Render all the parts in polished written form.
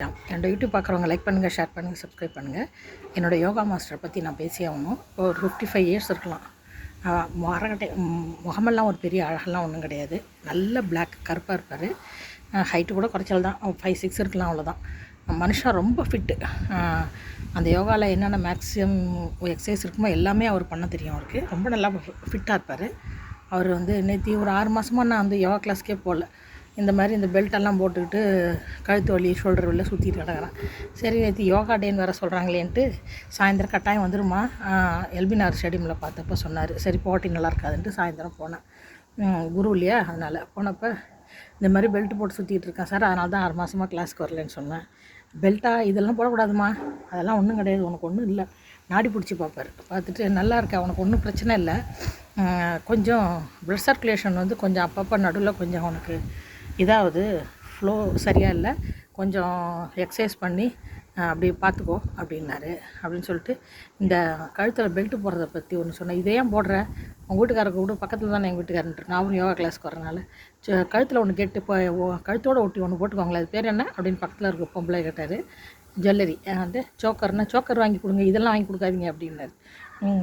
என்னோடய யூடியூப் பார்க்குறவங்க லைக் பண்ணுங்கள், ஷேர் பண்ணுங்கள், சப்ஸ்கிரைப் பண்ணுங்கள். என்னோடய யோகா மாஸ்டரை பற்றி நான் பேசி ஆகணும். ஒரு 55 இயர்ஸ் இருக்கலாம். மரகட்டை முகமெல்லாம் ஒரு பெரிய அழகெல்லாம் ஒன்றும் கிடையாது. நல்ல பிளாக் கருப்பாக இருப்பார். ஹைட்டு கூட குறைச்சல் தான், 5'6" இருக்கலாம், அவ்வளோதான். மனுஷன் ரொம்ப ஃபிட்டு. அந்த யோகாவில் என்னென்ன மேக்ஸிமம் எக்ஸசைஸ் இருக்குமோ எல்லாமே அவர் பண்ண தெரியும். அவருக்கு ரொம்ப நல்லா ஃபிட்டாக இருப்பார். அவர் நேற்று ஒரு 6 மாதமாக நான் யோகா கிளாஸ்க்கே போகல. இந்த மாதிரி இந்த பெல்ட்டெல்லாம் போட்டுக்கிட்டு கழுத்து வலி ஷோல்டர் வலியில் சுற்றிட்டு கிடக்குறேன். சரி, நேற்று யோகா டேன்னு வேறு சொல்கிறாங்களேன்ட்டு சாயந்தரம் கட்டாயம் வந்துருமா எல்பினார் ஸ்டேடியமில் பார்த்தப்போ சொன்னார். சரி போட்டி நல்லா இருக்காதுன்ட்டு சாயந்தரம் போனேன். குரு இல்லையா, அதனால் போனப்போ இந்த மாதிரி பெல்ட் போட்டு சுற்றிட்டு இருக்கேன் சார், அதனால தான் 6 மாதமாக கிளாஸ்க்கு வரலன்னு சொன்னேன். பெல்ட்டா இதெல்லாம் போடக்கூடாதுமா, அதெல்லாம் ஒன்றும் கிடையாது, உனக்கு ஒன்றும் இல்லை. நாடி பிடிச்சி பார்ப்பார். பார்த்துட்டு நல்லா இருக்கா, உனக்கு ஒன்றும் பிரச்சனை இல்லை, கொஞ்சம் ப்ளட் சர்க்குலேஷன் கொஞ்சம் அப்பப்போ நடுவில் கொஞ்சம் உனக்கு இதாவது ஃப்ளோ சரியாக இல்லை, கொஞ்சம் எக்ஸசைஸ் பண்ணி அப்படி பார்த்துக்கோ அப்படின்னாரு. அப்படின்னு சொல்லிட்டு இந்த கழுத்தில் பெல்ட்டு போடுறத பற்றி ஒன்று சொன்னேன். இதை ஏன் போடுற, உங்கள் வீட்டுக்காரருக்கு கூட பக்கத்தில் தானே எங்கள் வீட்டுக்காரன்ட்டு, நான் யோகா கிளாஸ்க்கு வரனால கழுத்தில் ஒன்று கேட்டு இப்போ கழுத்தோடு ஒட்டி ஒன்று போட்டுக்கோங்களேன், அது பேர் என்ன அப்படின்னு பக்கத்தில் இருக்க பொம்பளை கேட்டார். ஜுவல்லரி சோக்கர் வாங்கி கொடுங்க, இதெல்லாம் வாங்கி கொடுக்காதீங்க அப்படின்னாரு.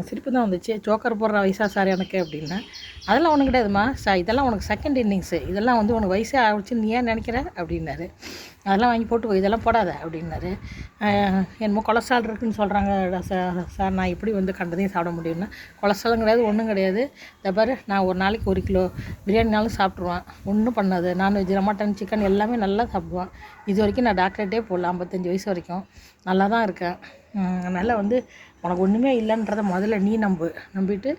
சிரிப்பு தான் வந்துச்சு. சோக்கர் போடுற வயசா சார் எனக்கு அப்படின்னா, அதெல்லாம் ஒன்றும் கிடையாதுமா இதெல்லாம் உனக்கு செகண்ட் இன்னிங்ஸு, இதெல்லாம் உனக்கு வயசே ஆகிடுச்சு நீ ஏன் நினைக்கிற அப்படின்னாரு. அதெல்லாம் வாங்கி போட்டுக்கோ, இதெல்லாம் போடாத அப்படின்னாரு. என்னமோ கொலஸ்ட்ரால் இருக்குதுன்னு சொல்கிறாங்க சார், நான் இப்படி கண்டதையும் சாப்பிட முடியும்னா, கொலஸ்ட்ராலும் கிடையாது, ஒன்றும் கிடையாது. இந்த பாரு, நான் ஒரு நாளைக்கு 1 கிலோ பிரியாணினாலும் சாப்பிட்ருவேன், ஒன்றும் பண்ணாது. நான்வெஜ், மட்டன், சிக்கன் எல்லாமே நல்லா சாப்பிடுவேன். இது வரைக்கும் நான் டாக்டரேட்டே போடல, 55 வயசு வரைக்கும் நல்லா தான் இருக்கேன். அதனால் உனக்கு ஒன்றுமே இல்லைன்றத முதல்ல நீ நம்பிட்டு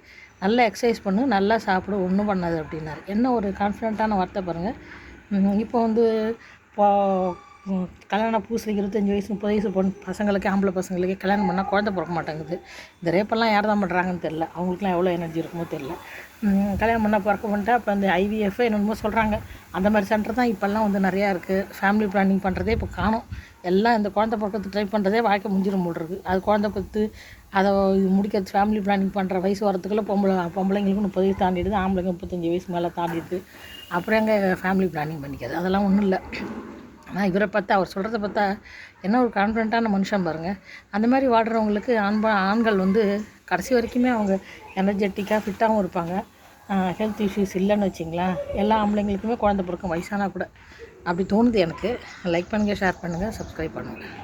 நல்லா எக்ஸசைஸ் பண்ணு, நல்லா சாப்பிடு, ஒன்றும் பண்ணாது அப்படின்னாரு. என்ன ஒரு கான்ஃபிடென்ட்டான வார்த்தை பாருங்கள். இப்போ இப்போ கல்யாணம் புதுசில் 25 வயசு 30 வயசு பசங்களுக்கு, ஆம்பளை பசங்களுக்கு கல்யாணம் பண்ணால் குழந்தை பிறக்க மாட்டேங்குது. இந்த ரேப்பெல்லாம் யார் தான் பண்ணுறாங்கன்னு தெரில, அவங்களுக்குலாம் எவ்வளோ எனர்ஜி இருக்குமோ தெரில. கல்யாணம் பண்ணால் பிறக்க பண்ணிட்டா அப்போ அந்த IVF என்னென்னமோ சொல்கிறாங்க, அந்த மாதிரி சென்டர் தான் இப்போல்லாம் நிறையா இருக்குது. ஃபேமிலி பிளானிங் பண்ணுறதே இப்போ காணும். எல்லாம் இந்த குழந்தை பிறக்கிறது ட்ரை பண்ணுறதே வாழ்க்கை முடிஞ்சிடும் போல் இருக்குது. அது குழந்தை பற்றி அதை இது முடிக்கிறது, ஃபேமிலி பிளானிங் பண்ணுற வயசு வரத்துக்குள்ளே பொம்பளைங்களுக்கு 30 வயசு தாண்டிடுது, ஆம்பளைங்க 35 வயசு மேலே தாண்டிடுது. அப்புறம் எங்கே ஃபேமிலி பிளானிங் பண்ணிக்காது, அதெல்லாம் ஒன்றும் இல்லை. ஆனால் இவரை பார்த்தா, அவர் சொல்கிறத பார்த்தா என்ன ஒரு கான்ஃபிடென்ட்டான மனுஷன் பாருங்கள். அந்த மாதிரி வாடுறவங்களுக்கு ஆண்கள் கடைசி வரைக்குமே அவங்க எனர்ஜெட்டிக்காக ஃபிட்டாகவும் இருப்பாங்க. ஹெல்த் இஷ்யூஸ் இல்லைன்னு வச்சிங்களேன். எல்லா ஆம்பளைங்களுக்குமே குழந்தை பிறக்கும், வயசானா கூட. அப்படி தோணுது எனக்கு. லைக் பண்ணுங்கள், ஷேர் பண்ணுங்கள், சப்ஸ்கிரைப் பண்ணுங்கள்.